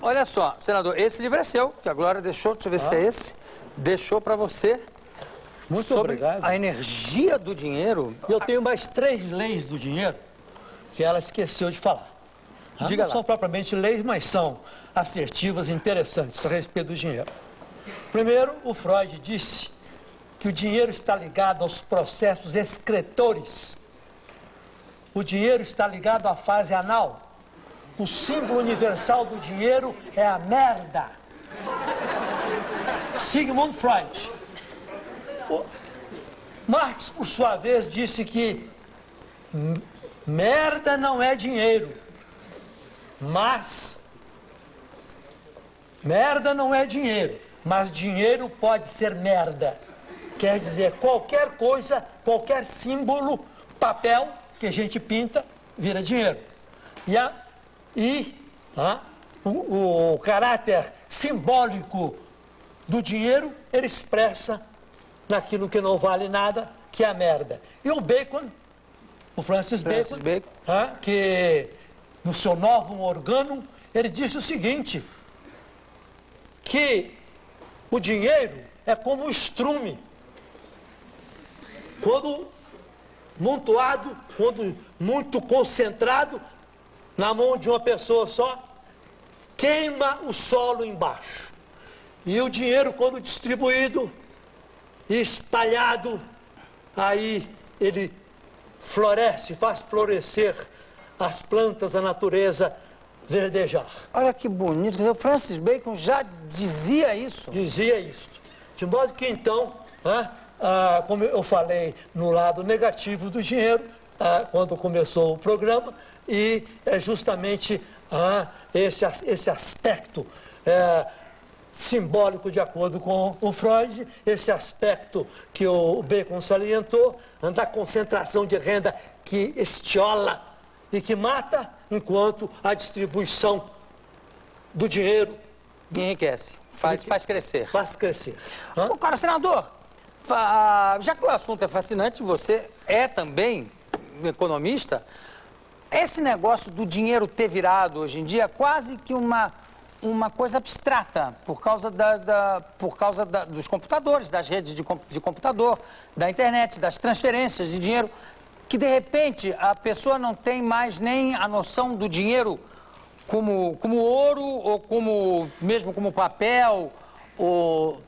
olha só, senador, esse livro é seu, que a Glória deixou, deixa eu ver se é esse, deixou para você. Muito obrigado. A energia do dinheiro. Eu tenho mais 3 leis do dinheiro que ela esqueceu de falar. Diga Não lá. são propriamente leis, mas são assertivas e interessantes a respeito do dinheiro. Primeiro, o Freud disse que o dinheiro está ligado aos processos excretores. O dinheiro está ligado à fase anal. O símbolo universal do dinheiro é a merda. Sigmund Freud. Marx, por sua vez, disse que merda não é dinheiro, mas merda não é dinheiro, mas dinheiro pode ser merda. Quer dizer, qualquer coisa, qualquer símbolo, papel que a gente pinta, vira dinheiro. O caráter simbólico do dinheiro, ele expressa naquilo que não vale nada, que é a merda. E o Bacon, o Francis Bacon, que no seu Novum Organum, ele disse o seguinte, que o dinheiro é como um estrume. Quando montuado, quando muito concentrado na mão de uma pessoa só, queima o solo embaixo. E o dinheiro, quando distribuído e espalhado, aí ele floresce, faz florescer as plantas, a natureza verdejar. Olha que bonito, quer dizer, o Francis Bacon já dizia isso. Dizia isso. De modo que então, como eu falei no lado negativo do dinheiro, quando começou o programa, e é justamente esse aspecto simbólico, de acordo com o Freud, esse aspecto que o Bacon salientou, da concentração de renda que estiola e que mata, enquanto a distribuição do dinheiro enriquece, faz crescer. Faz crescer. Cara, senador, já que o assunto é fascinante, você é também economista, esse negócio do dinheiro ter virado hoje em dia quase que uma coisa abstrata, por causa dos computadores, das redes de computador, da internet, das transferências de dinheiro, que de repente a pessoa não tem mais nem a noção do dinheiro como ouro, ou mesmo como papel, ou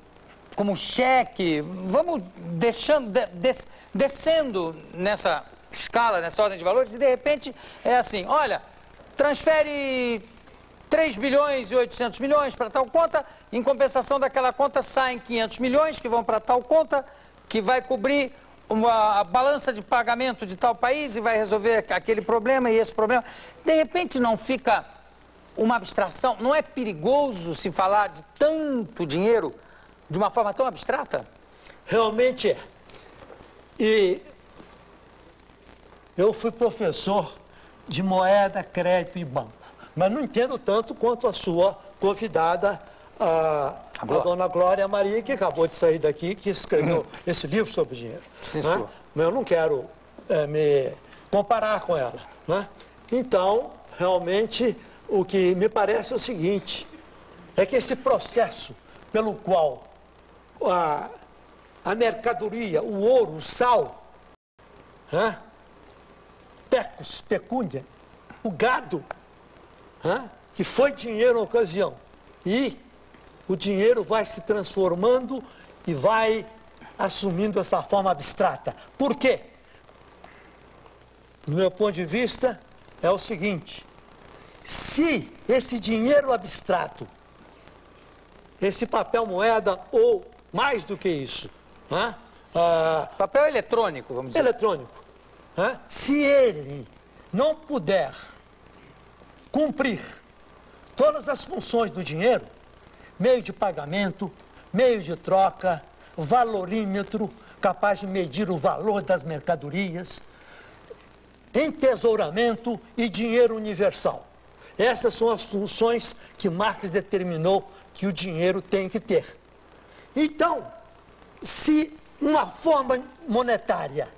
como cheque. Vamos descendo nessa escala, nessa ordem de valores, e de repente é assim, olha, transfere 3 bilhões e 800 milhões para tal conta, em compensação daquela conta saem 500 milhões que vão para tal conta, que vai cobrir a balança de pagamento de tal país e vai resolver aquele problema e esse problema. De repente não fica uma abstração, não é perigoso se falar de tanto dinheiro de uma forma tão abstrata? Realmente é. E eu fui professor de moeda, crédito e banco, mas não entendo tanto quanto a sua convidada, a dona Glória Maria, que acabou de sair daqui, que escreveu esse livro sobre dinheiro. Sim, senhor. Mas eu não quero me comparar com ela. Então, realmente, o que me parece é o seguinte, é que esse processo pelo qual a mercadoria, o ouro, o sal, pecus, pecúnia, o gado, que foi dinheiro na ocasião, e o dinheiro vai se transformando e vai assumindo essa forma abstrata. Por quê? Do meu ponto de vista, é o seguinte, se esse dinheiro abstrato, esse papel moeda, ou mais do que isso, papel eletrônico, vamos dizer. Eletrônico. Se ele não puder cumprir todas as funções do dinheiro, meio de pagamento, meio de troca, valorímetro, capaz de medir o valor das mercadorias, entesouramento e dinheiro universal. Essas são as funções que Marx determinou que o dinheiro tem que ter. Então, se uma forma monetária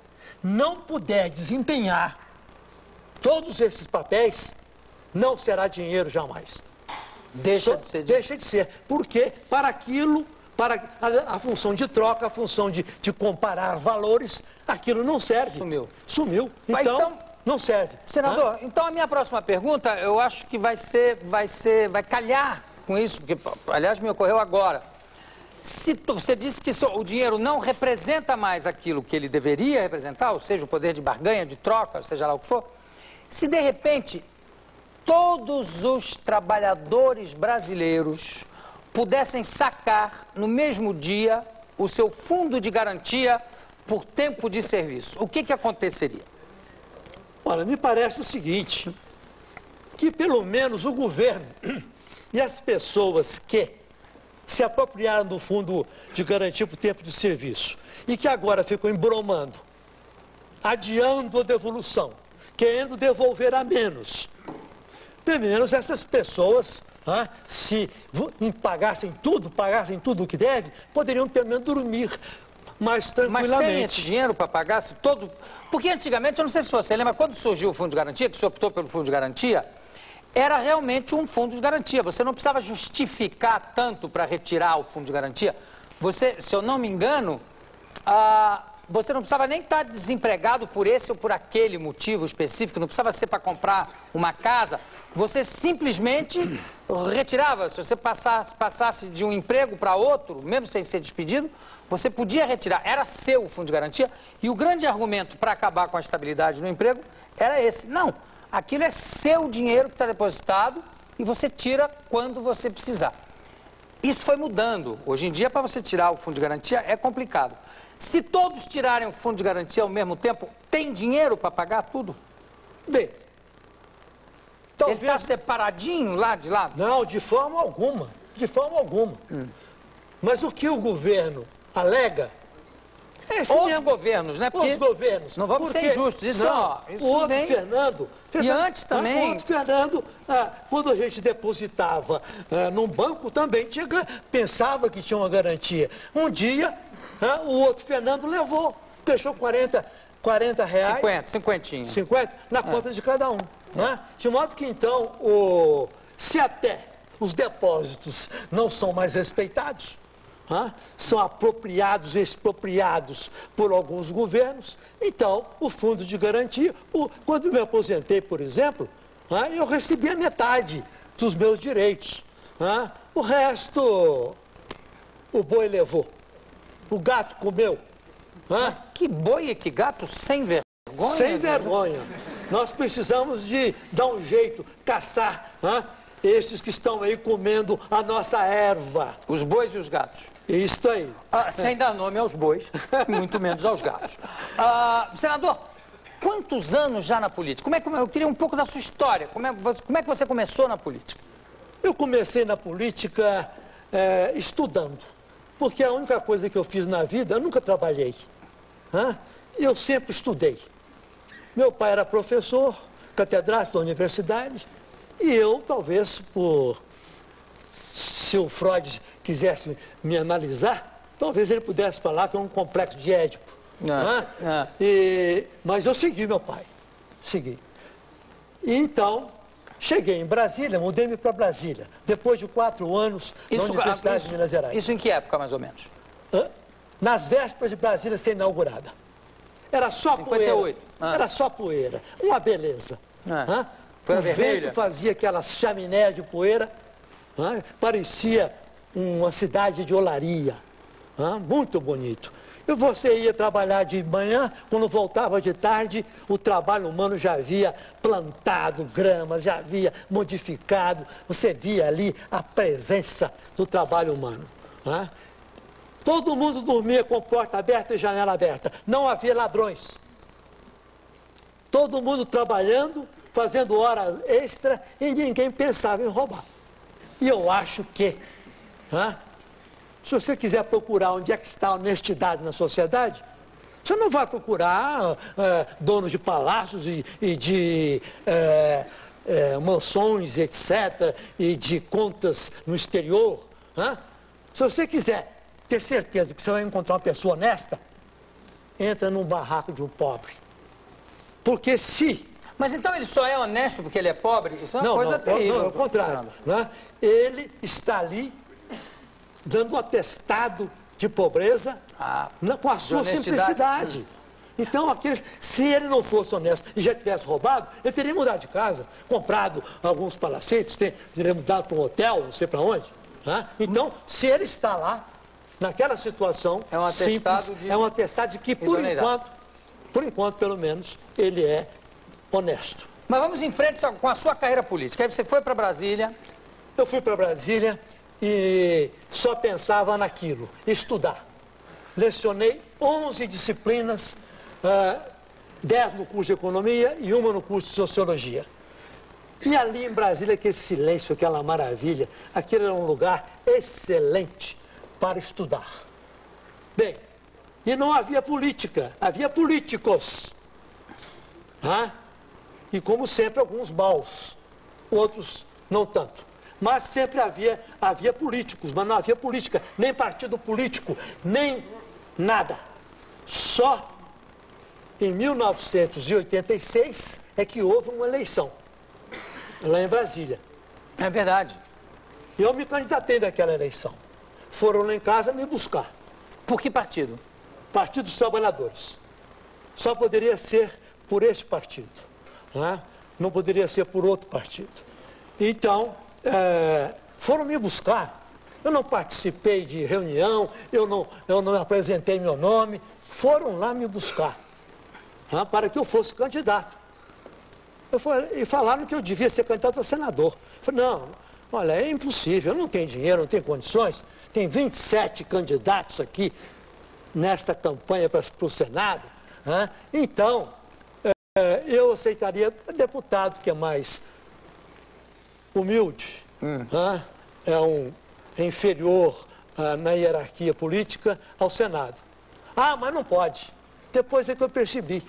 não puder desempenhar todos esses papéis, não será dinheiro jamais. Deixa de ser dinheiro. Deixa de ser. Porque para aquilo, para a função de troca, a função de comparar valores, aquilo não serve. Sumiu. Então, não serve. Senador, então a minha próxima pergunta, eu acho que vai calhar com isso, porque, aliás, me ocorreu agora. Se você disse que o dinheiro não representa mais aquilo que ele deveria representar, ou seja, o poder de barganha, de troca, seja lá o que for, se de repente todos os trabalhadores brasileiros pudessem sacar no mesmo dia o seu fundo de garantia por tempo de serviço, o que aconteceria? Olha, me parece o seguinte, que pelo menos o governo e as pessoas que se apropriaram do fundo de garantia por tempo de serviço e que agora ficam embromando, adiando a devolução, querendo devolver a menos. Pelo menos essas pessoas, se pagassem tudo o que deve, poderiam pelo menos dormir mais tranquilamente. Mas tem esse dinheiro para pagar se todo... Porque antigamente, eu não sei se você lembra, quando surgiu o fundo de garantia, que se optou pelo fundo de garantia, era realmente um fundo de garantia. Você não precisava justificar tanto para retirar o fundo de garantia. Você, se eu não me engano, você não precisava nem estar desempregado por esse ou por aquele motivo específico, não precisava ser para comprar uma casa. Você simplesmente retirava. Se você passasse de um emprego para outro, mesmo sem ser despedido, você podia retirar. Era seu o fundo de garantia. E o grande argumento para acabar com a estabilidade no emprego era esse. Não. Aquilo é seu dinheiro que está depositado e você tira quando você precisar. Isso foi mudando. Hoje em dia, para você tirar o fundo de garantia, é complicado. Se todos tirarem o fundo de garantia ao mesmo tempo, tem dinheiro para pagar tudo? Bem, talvez... Ele está separadinho lá de lado? Não, de forma alguma. De forma alguma. Mas o que o governo alega... Os governos, né? Os governos. Não vamos ser injustos. Isso, isso o outro Fernando... E antes também... O outro Fernando, quando a gente depositava num banco, também pensava que tinha uma garantia. Um dia, o outro Fernando levou, deixou 40 reais... 50 na conta de cada um. De modo que, então, se até os depósitos não são mais respeitados, são apropriados, expropriados por alguns governos, então o fundo de garantia, quando eu me aposentei, por exemplo, eu recebia metade dos meus direitos. O resto, o boi levou, o gato comeu. Que boi e que gato sem vergonha? Sem vergonha. Nós precisamos de dar um jeito, caçar esses que estão aí comendo a nossa erva. Os bois e os gatos. Isso aí. Sem dar nome aos bois, muito menos aos gatos. Senador, quantos anos já na política? Eu queria um pouco da sua história. Como é que você começou na política? Eu comecei na política estudando. Porque a única coisa que eu fiz na vida, eu nunca trabalhei. Eu sempre estudei. Meu pai era professor, catedrático da universidade, e eu, talvez, se o Freud quisesse me analisar, talvez ele pudesse falar que é um complexo de Édipo. Mas eu segui meu pai. Segui. E então, cheguei em Brasília, mudei-me para Brasília, depois de 4 anos na Universidade de Minas Gerais. Isso em que época, mais ou menos? Nas vésperas de Brasília ser inaugurada. Era só 58. poeira. Era só poeira. Uma beleza. O vento fazia aquelas chaminés de poeira. Parecia uma cidade de olaria. Muito bonito. E você ia trabalhar de manhã, quando voltava de tarde, o trabalho humano já havia plantado gramas, já havia modificado. Você via ali a presença do trabalho humano. Todo mundo dormia com porta aberta e janela aberta. Não havia ladrões. Todo mundo trabalhando, fazendo hora extra e ninguém pensava em roubar. E eu acho que, se você quiser procurar onde é que está a honestidade na sociedade, você não vai procurar donos de palácios e de mansões, etc., e de contas no exterior. Se você quiser ter certeza que você vai encontrar uma pessoa honesta, entra num barraco de um pobre. Porque se Mas então ele só é honesto porque ele é pobre? Isso é uma Não, coisa terrível. não, é o contrário. Né? Ele está ali dando um atestado de pobreza com a sua simplicidade. Então, se ele não fosse honesto e já tivesse roubado, ele teria mudado de casa, comprado alguns palacetes, teria mudado para um hotel, não sei para onde. Né? Então, se ele está lá, naquela situação é um atestado simples, é um atestado de que, por enquanto, pelo menos, ele é honesto. Mas vamos em frente com a sua carreira política. Aí você foi para Brasília. Eu fui para Brasília e só pensava naquilo, estudar. Lecionei 11 disciplinas, 10 no curso de Economia e uma no curso de Sociologia. E ali em Brasília, aquele silêncio, aquela maravilha, aquele era um lugar excelente para estudar. Bem, e não havia política, havia políticos. E como sempre, alguns maus, outros não tanto. Mas sempre havia políticos, mas não havia política, nem partido político, nem nada. Só em 1986 é que houve uma eleição, lá em Brasília. É verdade. Eu me candidatei naquela eleição. Foram lá em casa me buscar. Por que partido? Partido dos Trabalhadores. Só poderia ser por este partido. Não poderia ser por outro partido. Então, foram me buscar. Eu não participei de reunião, eu não apresentei meu nome. Foram lá me buscar, para que eu fosse candidato. E falaram que eu devia ser candidato a senador. Eu falei, não, olha, é impossível, eu não tenho dinheiro, não tenho condições. Tem 27 candidatos aqui nesta campanha para o Senado. Então, eu aceitaria deputado, que é mais humilde, é inferior na hierarquia política ao Senado. Mas não pode. Depois é que eu percebi.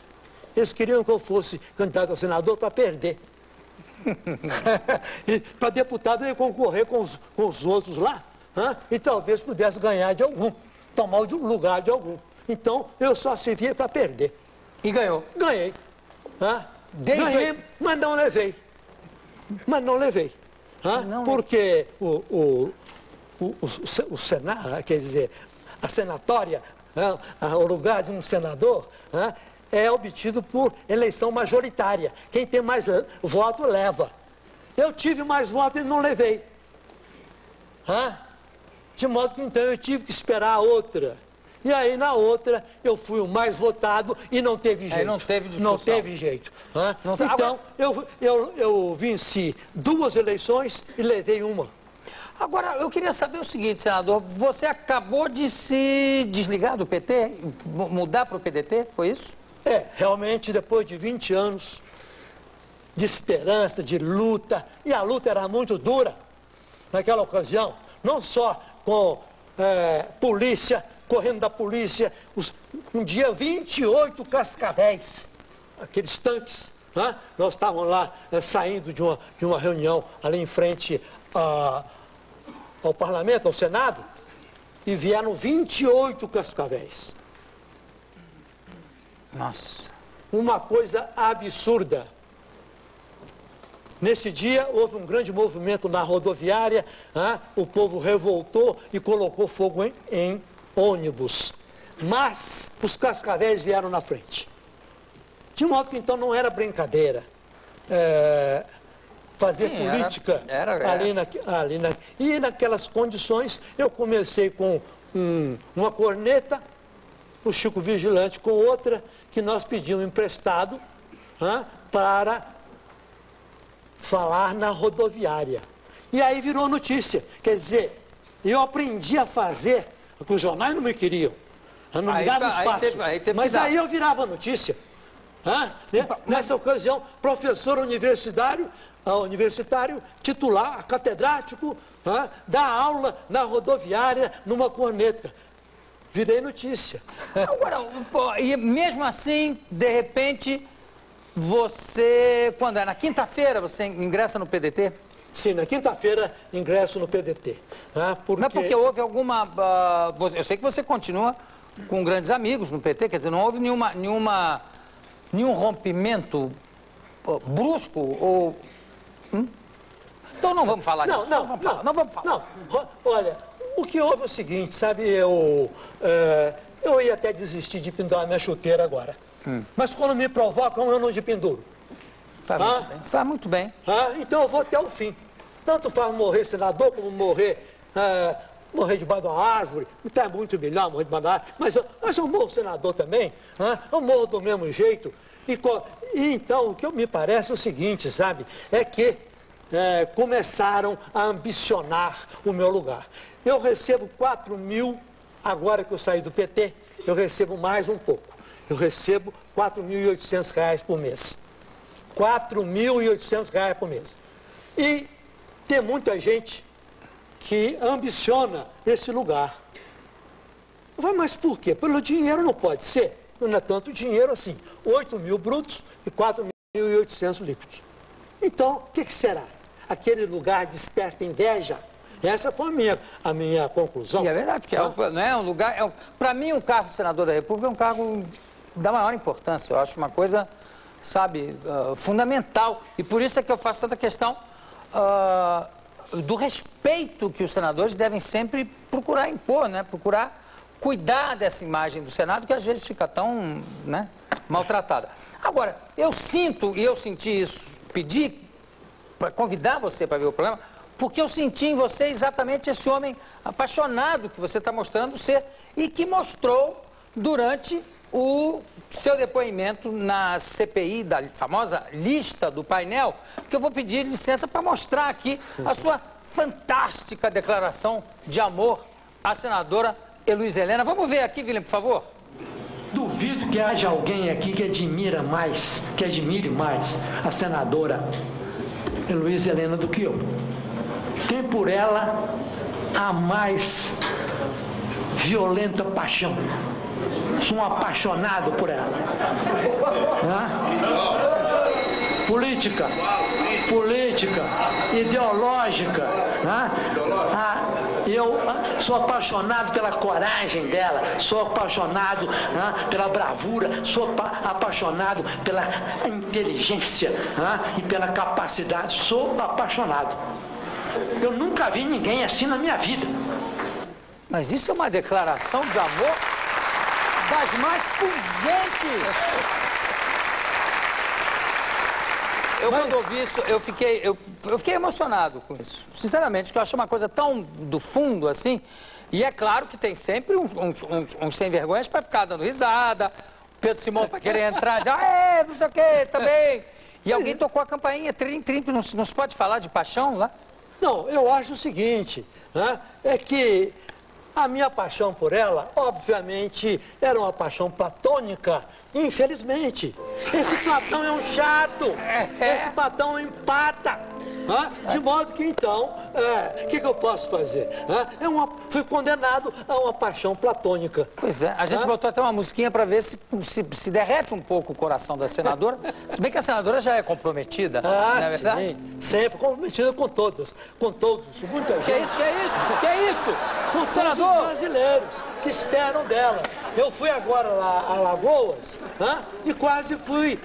Eles queriam que eu fosse candidato a senador para perder. E para deputado eu ia concorrer com os outros lá, e talvez pudesse ganhar de algum, tomar o lugar de algum. Então eu só servia para perder. E ganhou? Ganhei. Ganhei, mas não levei. Porque o Senado, quer dizer, a senatória, o lugar de um senador, é obtido por eleição majoritária. Quem tem mais voto leva. Eu tive mais votos e não levei. De modo que então eu tive que esperar a outra. E aí na outra eu fui o mais votado e não teve jeito. Não teve discussão. Não teve jeito. Então eu venci 2 eleições e levei uma. Agora, eu queria saber o seguinte, senador, você acabou de se desligar do PT, mudar para o PDT, foi isso? Realmente, depois de 20 anos de esperança, de luta, e a luta era muito dura naquela ocasião, não só com polícia, correndo da polícia, um dia 28 cascavéis, aqueles tanques, nós estávamos lá saindo de uma reunião ali em frente ao Parlamento, ao Senado, e vieram 28 cascavéis. Nossa. Uma coisa absurda. Nesse dia houve um grande movimento na rodoviária, o povo revoltou e colocou fogo em ônibus. Mas os cascavéis vieram na frente. De modo que então não era brincadeira. Fazer política e naquelas condições eu comecei com uma corneta, o Chico Vigilante com outra, que nós pedimos emprestado para falar na rodoviária. E aí virou notícia. Quer dizer, eu aprendi a fazer, porque os jornais não me queriam, não me davam espaço. Mas aí eu virava notícia. Nessa ocasião, professor universitário, titular, catedrático, dá aula na rodoviária numa corneta. Virei notícia. Agora, e mesmo assim, de repente, você, quando é? Na quinta-feira você ingressa no PDT? Sim, na quinta-feira ingresso no PDT. Mas porque houve alguma... eu sei que você continua com grandes amigos no PT, quer dizer, não houve nenhum rompimento brusco ou... Então não vamos falar disso. Não vamos falar. Não, olha, o que houve é o seguinte, sabe, eu ia até desistir de pendurar minha chuteira agora. Mas quando me provocam, eu não de penduro. Faz muito bem. Então eu vou até o fim. Tanto faz morrer senador como morrer debaixo de uma árvore. Então é muito melhor morrer debaixo da árvore. Mas eu morro senador também. Eu morro do mesmo jeito. E então o que me parece é o seguinte, sabe? É que começaram a ambicionar o meu lugar. Eu recebo 4 mil, agora que eu saí do PT, eu recebo mais um pouco. Eu recebo R$4.800 por mês. R$4.800 por mês. E tem muita gente que ambiciona esse lugar. Mas por quê? Pelo dinheiro não pode ser. Não é tanto dinheiro assim. 8 mil brutos e 4.800 líquidos. Então, o que será? Aquele lugar desperta inveja? Essa foi a minha conclusão. E é verdade, porque não é um lugar... Para mim, o cargo de senador da República é um cargo da maior importância. Eu acho uma coisa, sabe, fundamental. E por isso é que eu faço tanta questão do respeito que os senadores devem sempre procurar impor, né? Procurar cuidar dessa imagem do Senado, que às vezes fica tão, né, maltratada. Agora, eu sinto, e eu senti isso, pedi para convidar você para ver o programa, porque eu senti em você exatamente esse homem apaixonado que você está mostrando ser e que mostrou durante o seu depoimento na CPI, da famosa lista do painel, que eu vou pedir licença para mostrar aqui a sua fantástica declaração de amor à senadora Heloísa Helena. Vamos ver aqui, William, por favor. Duvido que haja alguém aqui que admire mais a senadora Heloísa Helena do que eu. Tem por ela a mais violenta paixão. Sou um apaixonado por ela. Política, ideológica. Eu sou apaixonado pela coragem dela, sou apaixonado pela bravura, sou apaixonado pela inteligência e pela capacidade. Sou apaixonado. Eu nunca vi ninguém assim na minha vida. Mas isso é uma declaração de amor das mais pungentes. Quando ouvi isso, eu fiquei emocionado com isso. Sinceramente, porque eu achei uma coisa tão do fundo assim. E é claro que tem sempre uns sem vergonhas para ficar dando risada. Pedro Simão para querer entrar e dizer, não sei o quê, também. E alguém tocou a campainha, trim, não se pode falar de paixão lá? Não, eu acho o seguinte, é que a minha paixão por ela, obviamente, era uma paixão platônica, infelizmente. Esse Platão é um chato, esse Platão empata. De modo que, então, o que eu posso fazer? Fui condenado a uma paixão platônica. Pois é, a gente botou até uma musiquinha para ver se derrete um pouco o coração da senadora. Se bem que a senadora já é comprometida, não é verdade? Sim, sempre comprometida com todos, muita gente. Que é isso? Com todos os brasileiros que esperam dela. Eu fui agora lá a Alagoas e quase fui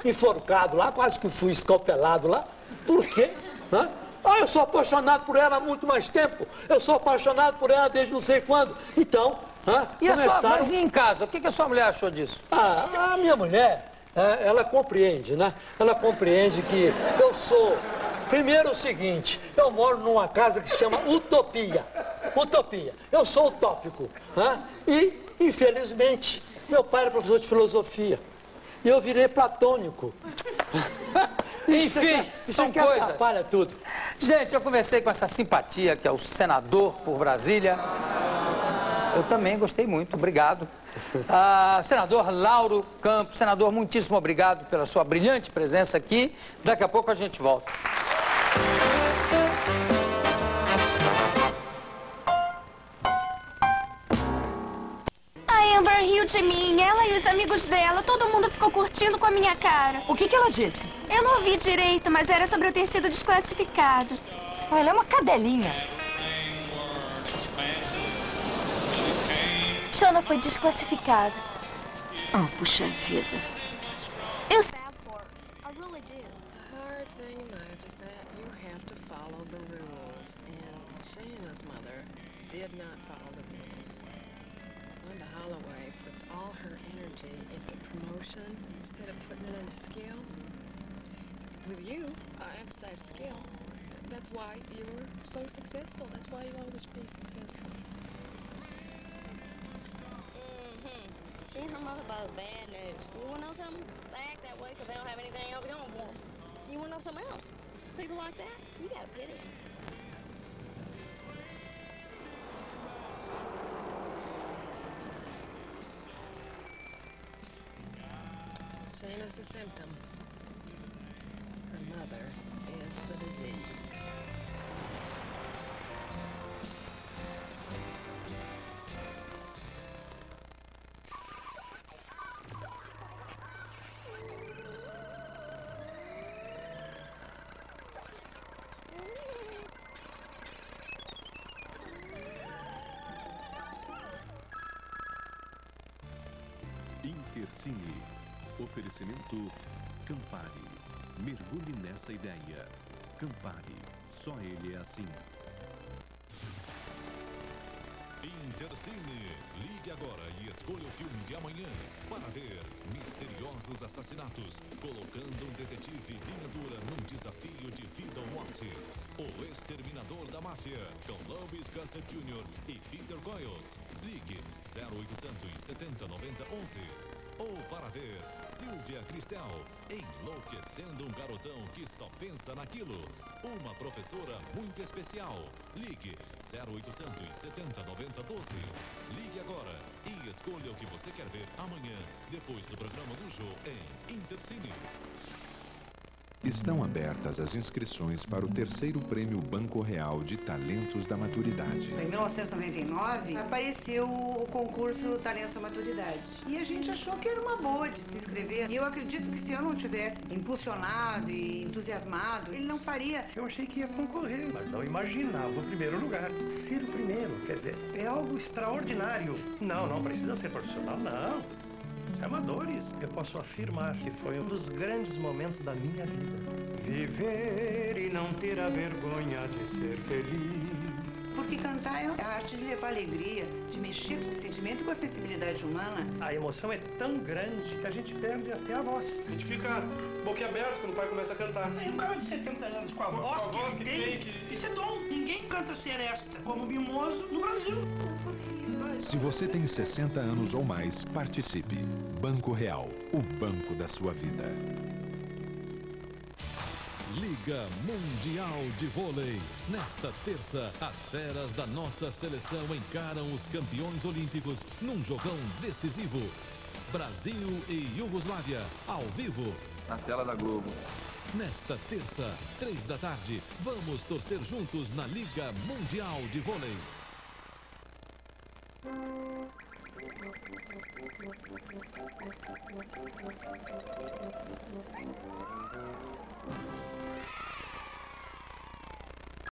enforcado lá, quase que fui escalpelado lá. Por quê? Eu sou apaixonado por ela há muito mais tempo. Eu sou apaixonado por ela desde não sei quando. Então, Mas e em casa? O que a sua mulher achou disso? A minha mulher, ela compreende, né? Ela compreende que eu sou... Primeiro o seguinte, eu moro numa casa que se chama Utopia. Utopia. Eu sou utópico. E, infelizmente, meu pai era professor de filosofia. E eu virei platônico. Enfim, são coisas. Atrapalha tudo. Gente, eu conversei com essa simpatia, que é o senador por Brasília. Eu também gostei muito, obrigado. Senador Lauro Campos, senador, muitíssimo obrigado pela sua brilhante presença aqui. Daqui a pouco a gente volta. A Amber riu de mim, ela e os amigos dela, todo mundo ficou curtindo com a minha cara. O que ela disse? Eu não ouvi direito, mas era sobre eu ter sido desclassificada. Ela é uma cadelinha. Shona foi desclassificada. Oh, puxa vida. Eu sei. emotion instead of putting it on the scale. With you, I emphasize scale. That's why you're so successful. That's why you'll always be successful. She and her mother both bad news. You want to know something? They act that way because they don't have anything else going for them. You want to know something else? People like that, you got to pity them. Shayna's the symptom. Her mother is the disease. Intercine. Oferecimento Campari. Mergulhe nessa ideia. Campari. Só ele é assim. Intercine. Ligue agora e escolha o filme de amanhã para ver misteriosos assassinatos, colocando um detetive linha dura num desafio de vida ou morte. O Exterminador da Máfia, com Louis Gossett Jr. e Peter Coyote. Ligue 0800 70 90 11. Ou para ver Sylvia Kristel, enlouquecendo um garotão que só pensa naquilo. Uma professora muito especial. Ligue 0800 70 90 12. Ligue agora e escolha o que você quer ver amanhã, depois do programa do Jô em Intercine. Estão abertas as inscrições para o 3º Prêmio Banco Real de Talentos da Maturidade. Em 1999, apareceu o concurso Talentos da Maturidade. E a gente achou que era uma boa de se inscrever. E eu acredito que se eu não tivesse impulsionado e entusiasmado, ele não faria. Eu achei que ia concorrer, mas não imaginava o primeiro lugar. Ser o primeiro, quer dizer, é algo extraordinário. Não precisa ser profissional, não. Amadores, eu posso afirmar que foi um dos grandes momentos da minha vida. Viver e não ter a vergonha de ser feliz. Porque cantar é a arte de levar alegria, de mexer com o sentimento e com a sensibilidade humana. A emoção é tão grande que a gente perde até a voz. A gente fica boquiaberto quando o pai começa a cantar. E um cara de 70 anos com a voz que ele tem, isso é dom. Ninguém canta seresta como Mimoso no Brasil. Se você tem 60 anos ou mais, participe. Banco Real, o banco da sua vida. Liga Mundial de Vôlei. Nesta terça, as feras da nossa seleção encaram os campeões olímpicos num jogão decisivo. Brasil e Iugoslávia, ao vivo. Na tela da Globo. Nesta terça, 3 da tarde, vamos torcer juntos na Liga Mundial de Vôlei.